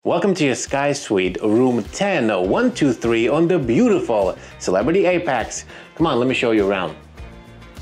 Welcome to your Sky Suite, room 10123 on the beautiful Celebrity Apex. Come on, let me show you around.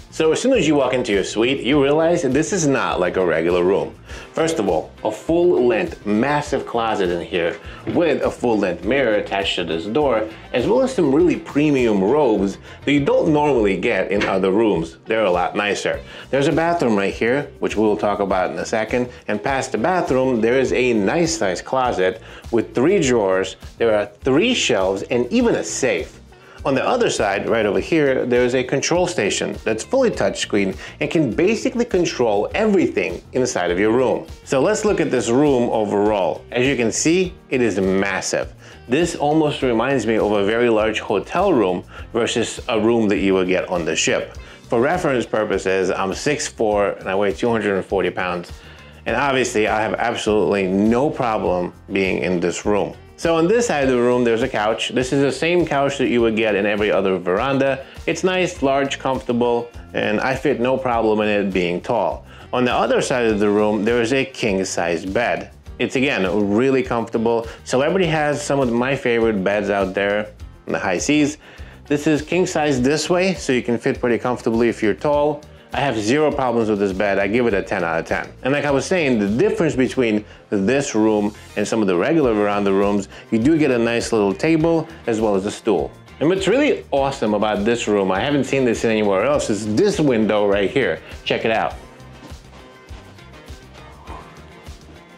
So as soon as you walk into your suite, you realize this is not like a regular room. First of all, a full-length, massive closet in here with a full-length mirror attached to this door, as well as some really premium robes that you don't normally get in other rooms. They're a lot nicer. There's a bathroom right here, which we'll talk about in a second, and past the bathroom, there is a nice-sized closet with 3 drawers, there are 3 shelves, and even a safe. On the other side, right over here, there's a control station that's fully touchscreen and can basically control everything inside of your room. So let's look at this room overall. As you can see, it is massive. This almost reminds me of a very large hotel room versus a room that you would get on the ship. For reference purposes, I'm 6'4" and I weigh 240 pounds. And obviously, I have absolutely no problem being in this room. So on this side of the room, there's a couch. This is the same couch that you would get in every other veranda. It's nice, large, comfortable, and I fit no problem in it being tall. On the other side of the room, there is a king-size bed. It's, again, really comfortable. Celebrity has some of my favorite beds out there in the high seas. This is king-size this way, so you can fit pretty comfortably if you're tall. I have 0 problems with this bed. I give it a 10 out of 10. And like I was saying, the difference between this room and some of the regular veranda rooms, you do get a nice little table as well as a stool. And what's really awesome about this room, I haven't seen this anywhere else, is this window right here. Check it out.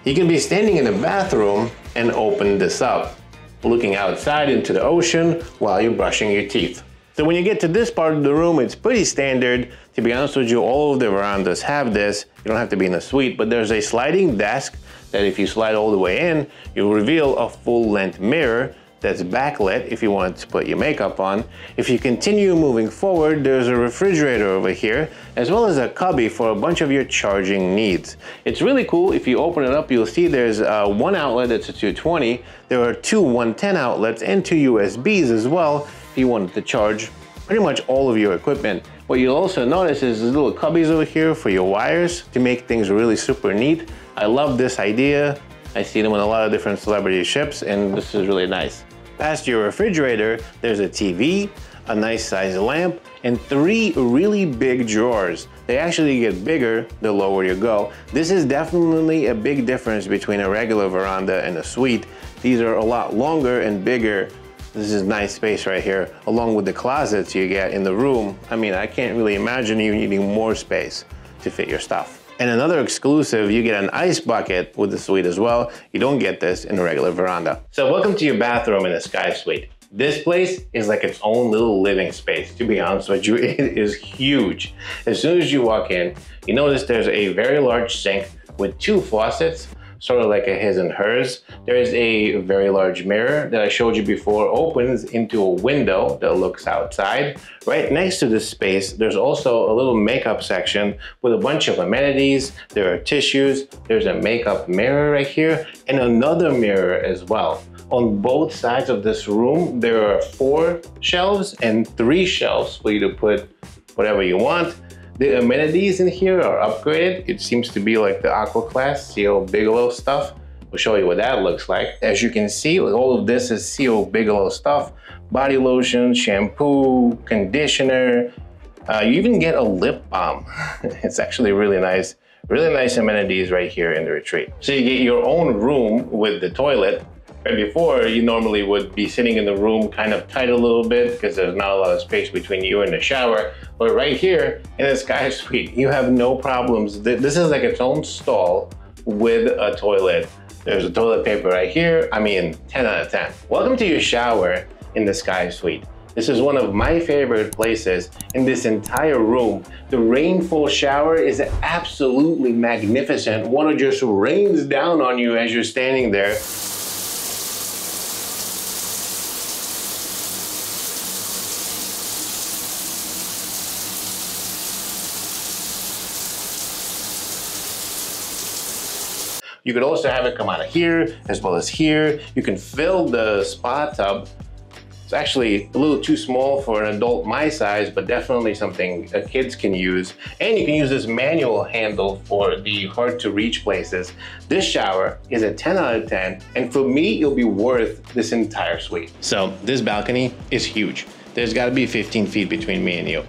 You can be standing in the bathroom and open this up, looking outside into the ocean while you're brushing your teeth. So when you get to this part of the room, it's pretty standard. To be honest with you, all of the verandas have this. You don't have to be in a suite, but there's a sliding desk that if you slide all the way in, you'll reveal a full-length mirror that's backlit if you want to put your makeup on. If you continue moving forward, there's a refrigerator over here, as well as a cubby for a bunch of your charging needs. It's really cool. If you open it up, you'll see there's one outlet that's a 220. There are 2 110 outlets and 2 USBs as well, if you wanted to charge pretty much all of your equipment. What you'll also notice is these little cubbies over here for your wires to make things really super neat. I love this idea. I see them on a lot of different celebrity ships, and this is really nice. Past your refrigerator, there's a TV, a nice sized lamp, and 3 really big drawers. They actually get bigger the lower you go. This is definitely a big difference between a regular veranda and a suite. These are a lot longer and bigger. This is nice space right here, along with the closets you get in the room. I mean, I can't really imagine you needing more space to fit your stuff. And another exclusive, you get an ice bucket with the suite as well. You don't get this in a regular veranda. So welcome to your bathroom in the Sky Suite. This place is like its own little living space, to be honest with you. It is huge. As soon as you walk in, you notice there's a very large sink with 2 faucets, sort of like a his and hers. There is a very large mirror that I showed you before, opens into a window that looks outside. Right next to this space, there's also a little makeup section with a bunch of amenities. There are tissues, there's a makeup mirror right here, and another mirror as well. On both sides of this room, there are 4 shelves and 3 shelves for you to put whatever you want. The amenities in here are upgraded. It seems to be like the Aqua Class CO Bigelow stuff. We'll show you what that looks like. As you can see, all of this is CO Bigelow stuff. Body lotion, shampoo, conditioner. You even get a lip balm. It's actually really nice. Really nice amenities right here in the retreat. So you get your own room with the toilet. Right before, you normally would be sitting in the room kind of tight a little bit because there's not a lot of space between you and the shower. But right here in the Sky Suite, you have no problems. This is like its own stall with a toilet. There's a toilet paper right here. I mean, 10 out of 10. Welcome to your shower in the Sky Suite. This is one of my favorite places in this entire room. The rainfall shower is absolutely magnificent. Water just rains down on you as you're standing there. You could also have it come out of here as well as here. You can fill the spa tub It's actually a little too small for an adult my size, but definitely something kids can use. And you can use this manual handle for the hard to reach places. This shower is a 10 out of 10, and for me, it'll be worth this entire suite. So this balcony is huge. There's gotta be 15 feet between me and you.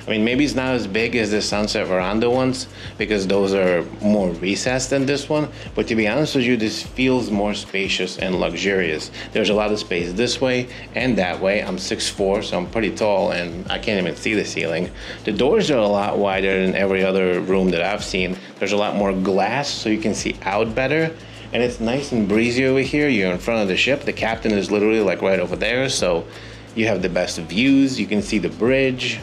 I mean, maybe it's not as big as the sunset veranda ones because those are more recessed than this one. But to be honest with you, this feels more spacious and luxurious. There's a lot of space this way and that way. I'm 6'4", so I'm pretty tall and I can't even see the ceiling. The doors are a lot wider than every other room that I've seen. There's a lot more glass so you can see out better. And it's nice and breezy over here. You're in front of the ship. The captain is literally like right over there. So you have the best views. You can see the bridge.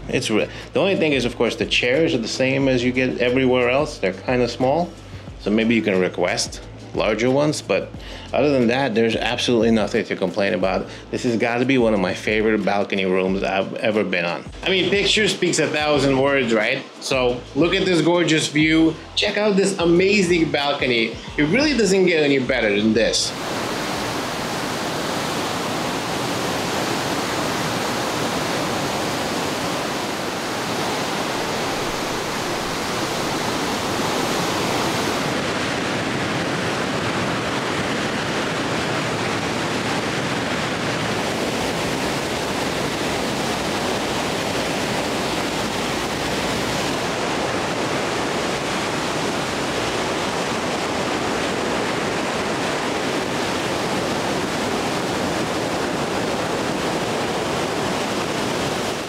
The only thing is, of course, the chairs are the same as you get everywhere else. They're kind of small, so maybe you can request larger ones, but other than that, there's absolutely nothing to complain about. This has got to be one of my favorite balcony rooms I've ever been on. I mean, picture speaks 1,000 words, right? So look at this gorgeous view. Check out this amazing balcony. It really doesn't get any better than this.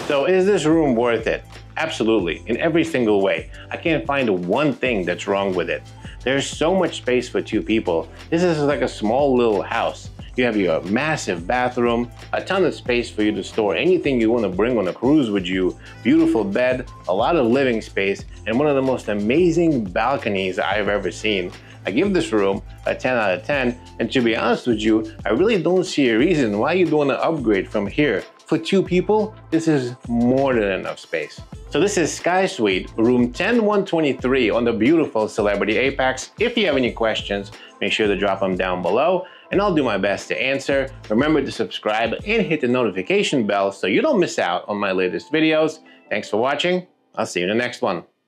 So is this room worth it? Absolutely, in every single way. I can't find one thing that's wrong with it. There's so much space for 2 people. This is like a small little house. You have your massive bathroom, a ton of space for you to store anything you want to bring on a cruise with you, beautiful bed, a lot of living space, and one of the most amazing balconies I've ever seen. I give this room a 10 out of 10, and to be honest with you, I really don't see a reason why you'd want to upgrade from here. For 2 people, this is more than enough space. So this is Sky Suite, room 10123 on the beautiful Celebrity Apex. If you have any questions, make sure to drop them down below, and I'll do my best to answer. Remember to subscribe and hit the notification bell so you don't miss out on my latest videos. Thanks for watching. I'll see you in the next one.